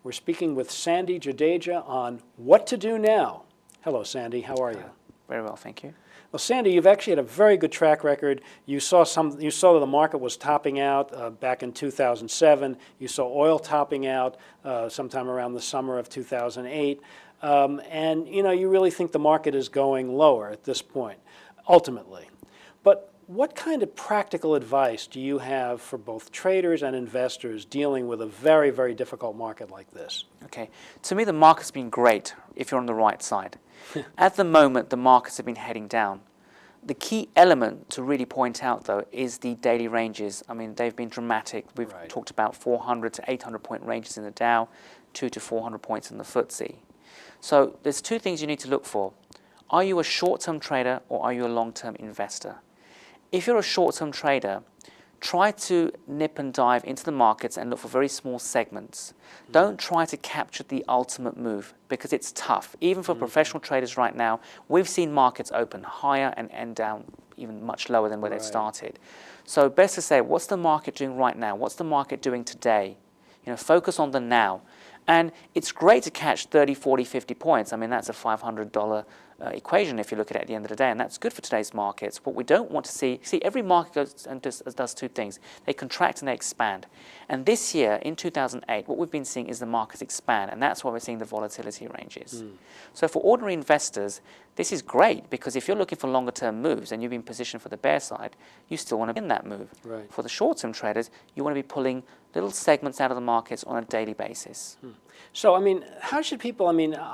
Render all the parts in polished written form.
We're speaking with Sandy Jadeja on what to do now. Hello, Sandy. How are you? Very well, thank you. Well, Sandy, you've actually had a very good track record. You saw that the market was topping out back in 2007. You saw oil topping out sometime around the summer of 2008. And you really think the market is going lower at this point, ultimately. But what kind of practical advice do you have for both traders and investors dealing with a very, very difficult market like this? Okay, to me the market's been great if you're on the right side. At the moment the markets have been heading down. The key element to really point out though is the daily ranges. I mean, they've been dramatic. We've talked about 400 to 800 point ranges in the Dow, 200 to 400 points in the FTSE. So there's two things you need to look for. Are you a short-term trader or are you a long-term investor? If you're a short-term trader, try to nip and dive into the markets and look for very small segments. Don't try to capture the ultimate move because it's tough. Even for professional traders right now, we've seen markets open higher and end down even much lower than where they've started. So best to say, what's the market doing right now? What's the market doing today? Focus on the now. And it's great to catch 30, 40, 50 points. I mean, that's a $500 equation if you look at it at the end of the day, and that's good for today's markets. What we don't want to see every market goes and does two things. They contract and they expand. And this year, in 2008, what we've been seeing is the markets expand, and that's why we're seeing the volatility ranges. So for ordinary investors, this is great because if you're looking for longer term moves and you've been positioned for the bear side, you still want to be in that move. For the short term traders, you want to be pulling little segments out of the markets on a daily basis. So, I mean, how should people,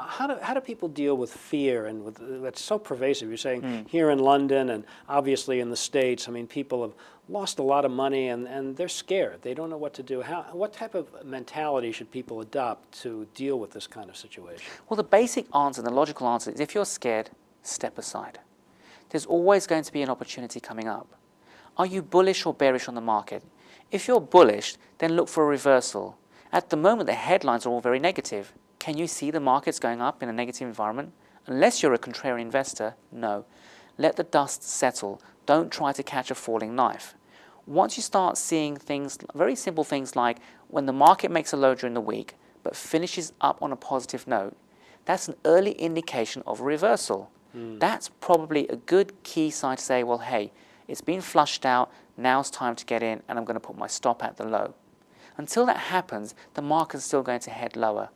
how do people deal with fear and with that's so pervasive? You're saying here in London and obviously in the States, I mean, people have lost a lot of money and they're scared. They don't know what to do. What type of mentality should people adopt to deal with this kind of situation? Well, the basic answer, the logical answer is if you're scared, step aside. There's always going to be an opportunity coming up. Are you bullish or bearish on the market? If you're bullish, then look for a reversal. At the moment, the headlines are all very negative. Can you see the markets going up in a negative environment? Unless you're a contrarian investor, no. Let the dust settle. Don't try to catch a falling knife. Once you start seeing things, very simple things like when the market makes a low during the week but finishes up on a positive note, that's an early indication of a reversal. That's probably a good key sign to say, well, hey, it's been flushed out, now's time to get in, and I'm going to put my stop at the low. Until that happens, the market's still going to head lower.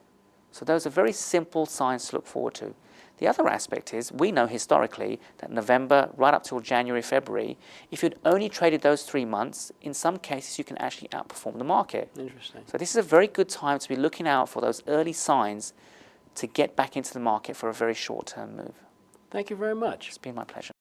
So those are very simple signs to look forward to. The other aspect is, we know historically that November, right up till January, February, if you'd only traded those 3 months, in some cases you can actually outperform the market. Interesting. So this is a very good time to be looking out for those early signs to get back into the market for a very short-term move. Thank you very much. It's been my pleasure.